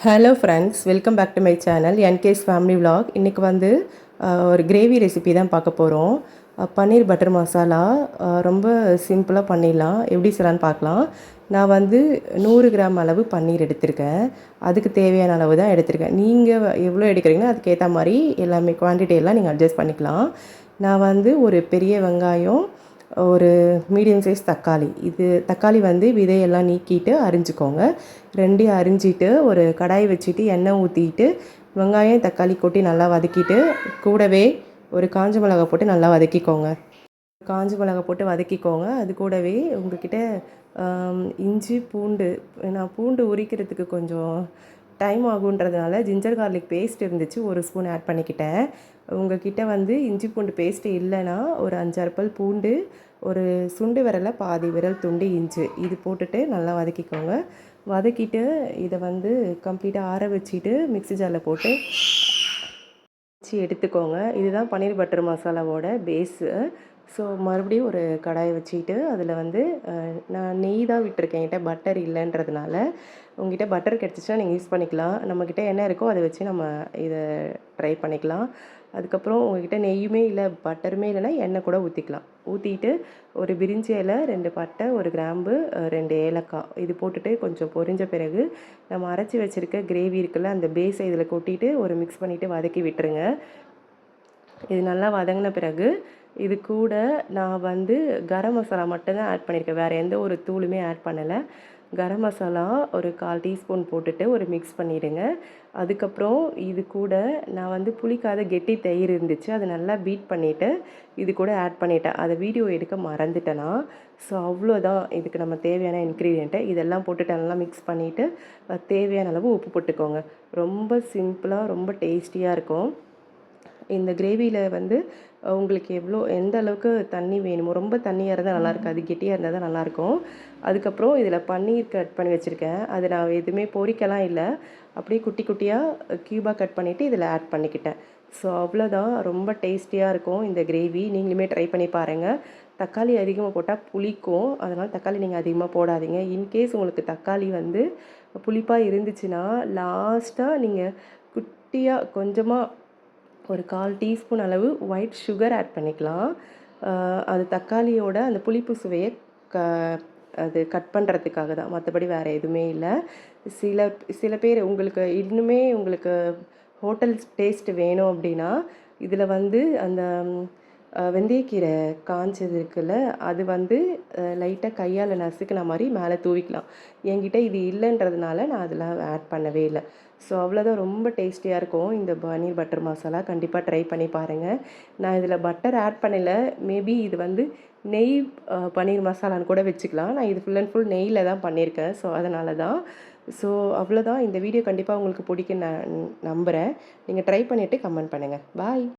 Hello friends, welcome back to my channel NK's family vlog. இன்றைக்கி வந்து ஒரு gravy recipe தான் பார்க்க போகிறோம். பன்னீர் பட்டர் மசாலா ரொம்ப சிம்பிளாக பண்ணிடலாம். எப்படி செய்யலான்னு பார்க்கலாம். நான் வந்து 100 கிராம் அளவு பன்னீர் எடுத்திருக்கேன். அதுக்கு தேவையான அளவு தான் எடுத்திருக்கேன். நீங்கள் எவ்வளோ எடுக்கிறீங்களோ அதுக்கேற்ற மாதிரி எல்லாமே குவான்டிட்டியெல்லாம் நீங்கள் அட்ஜஸ்ட் பண்ணிக்கலாம். நான் வந்து ஒரு பெரிய வெங்காயம், ஒரு மீடியம் சைஸ் தக்காளி, இது தக்காளி வந்து விதையெல்லாம் நீக்கிட்டு அரிஞ்சிக்கோங்க. ரெண்டையும் அரிஞ்சிட்டு ஒரு கடாய் வச்சுட்டு எண்ணெய் ஊற்றிட்டு வெங்காயம் தக்காளி கொட்டி நல்லா வதக்கிட்டு கூடவே ஒரு காஞ்ச மிளகா போட்டு நல்லா வதக்கிக்கோங்க. காஞ்ச மிளகா போட்டு வதக்கிக்கோங்க. அது கூடவே உங்ககிட்ட இஞ்சி பூண்டு, நான் பூண்டு உரிக்கிறதுக்கு கொஞ்சம் டைம் ஆகுன்றதுனால ஜிஞ்சர் கார்லிக் பேஸ்ட் இருந்துச்சு, ஒரு ஸ்பூன் ஆட் பண்ணிக்கிட்டேன். உங்கள்கிட்ட வந்து இஞ்சி பூண்டு பேஸ்ட்டு இல்லைன்னா ஒரு 5-6 பல் பூண்டு, ஒரு சுண்டு விரலில் பாதி விரல் துண்டு இஞ்சி, இது போட்டுட்டு நல்லா வதக்கிக்கோங்க. வதக்கிட்டு இதை வந்து கம்ப்ளீட்டாக ஆற வச்சுட்டு மிக்ஸி ஜாரில் போட்டு வச்சு எடுத்துக்கோங்க. இதுதான் பன்னீர் பட்டர் மசாலாவோட பேஸு. ஸோ மறுபடியும் ஒரு கடாயை வச்சுக்கிட்டு அதில் வந்து நான் நெய் தான் விட்டுருக்கேன். என்கிட்ட பட்டர் இல்லைன்றதுனால. உங்கள்கிட்ட பட்டர் கிடச்சிச்சின்னா நீங்கள் யூஸ் பண்ணிக்கலாம். நம்மக்கிட்ட என்ன இருக்கோ அதை வச்சு நம்ம இதை ட்ரை பண்ணிக்கலாம். அதுக்கப்புறம் உங்கள்கிட்ட நெய்யுமே இல்லை பட்டருமே இல்லைன்னா எண்ணெய் கூட ஊற்றிக்கலாம். ஊற்றிட்டு ஒரு பிரிஞ்சி இலை, 2 பட்டை, 1 கிராம்பு, 2 ஏலக்காய் இது போட்டுட்டு கொஞ்சம் பொரிஞ்ச பிறகு நம்ம அரைச்சி வச்சுருக்க கிரேவி இருக்குல்ல, அந்த பேஸை இதில் கொட்டிட்டு ஒரு மிக்ஸ் பண்ணிவிட்டு வதக்கி விட்டுருங்க. இது நல்லா வதங்கின பிறகு இது கூட நான் வந்து கரம் மசாலா மட்டும்தான் ஆட் பண்ணியிருக்கேன். வேறு எந்த ஒரு தூளுமே ஆட் பண்ணலை. கரம் மசாலா ஒரு 1/4 டீஸ்பூன் போட்டுட்டு ஒரு மிக்ஸ் பண்ணிவிடுங்க. அதுக்கப்புறம் இது கூட நான் வந்து புளிக்காத கெட்டி தயிர் இருந்துச்சு, அதை நல்லா பீட் பண்ணிவிட்டு இது கூட ஆட் பண்ணிட்டேன். அதை வீடியோ எடுக்க மறந்துட்டேனா. ஸோ அவ்வளோதான் இதுக்கு நம்ம தேவையான இன்க்ரீடியண்ட்டு. இதெல்லாம் போட்டுட்டு நல்லா மிக்ஸ் பண்ணிவிட்டு தேவையான அளவு உப்பு போட்டுக்கோங்க. ரொம்ப சிம்பிளாக ரொம்ப டேஸ்டியாக இருக்கும். இந்த கிரேவியில் வந்து உங்களுக்கு எந்த அளவுக்கு தண்ணி வேணுமோ, ரொம்ப தண்ணியாக இருந்தால் நல்லா இருக்காது, கெட்டியாக இருந்தால் தான் நல்லாயிருக்கும். அதுக்கப்புறம் இதில் பன்னீர் கட் பண்ணி வச்சுருக்கேன். அது நான் எதுவுமே பொரிக்கலாம் இல்லை, அப்படியே குட்டி குட்டியாக க்யூபாக கட் பண்ணிவிட்டு இதில் ஆட் பண்ணிக்கிட்டேன். ஸோ அவ்வளோதான், ரொம்ப டேஸ்டியாக இருக்கும் இந்த கிரேவி. நீங்களுமே ட்ரை பண்ணி பாருங்கள். தக்காளி அதிகமாக போட்டால் புளிக்கும், அதனால் தக்காளி நீங்கள் அதிகமாக போடாதீங்க. இன்கேஸ் உங்களுக்கு தக்காளி வந்து புளிப்பாக இருந்துச்சுன்னா லாஸ்ட்டாக நீங்கள் குட்டியாக கொஞ்சமாக ஒரு 1/4 டீஸ்பூன் அளவு ஒயிட் சுகர் ஆட் பண்ணிக்கலாம். அது தக்காளியோட அந்த புளிப்பு சுவையை அது கட் பண்ணுறதுக்காக தான், மற்றபடி வேறு எதுவுமே இல்லை. சில பேர் உங்களுக்கு ஹோட்டல் டேஸ்ட் வேணும் அப்படின்னா இதில் வந்து அந்த வெந்தயக்கீரை காஞ்சது இருக்குல்ல, அது வந்து லைட்டாக கையால் நசுக்கின மாதிரி மேலே தூவிக்கலாம். என்கிட்ட இது இல்லைன்றதுனால நான் அதில் ஆட் பண்ணவே இல்லை. ஸோ அவ்வளோதான், ரொம்ப டேஸ்டியாக இருக்கும் இந்த பன்னீர் பட்டர் மசாலா. கண்டிப்பாக ட்ரை பண்ணி பாருங்கள். நான் இதில் பட்டர் ஆட் பண்ணல, மேபி இது வந்து நெய் பன்னீர் மசாலான்னு கூட வச்சுக்கலாம். நான் இது ஃபுல் அண்ட் ஃபுல் நெய்யில் தான் பண்ணியிருக்கேன். ஸோ அதனால தான். ஸோ அவ்வளோதான், இந்த வீடியோ கண்டிப்பாக உங்களுக்கு பிடிக்குன்னு நான் நம்புகிறேன். நீங்கள் ட்ரை பண்ணிவிட்டு கமெண்ட் பண்ணுங்கள். பாய்.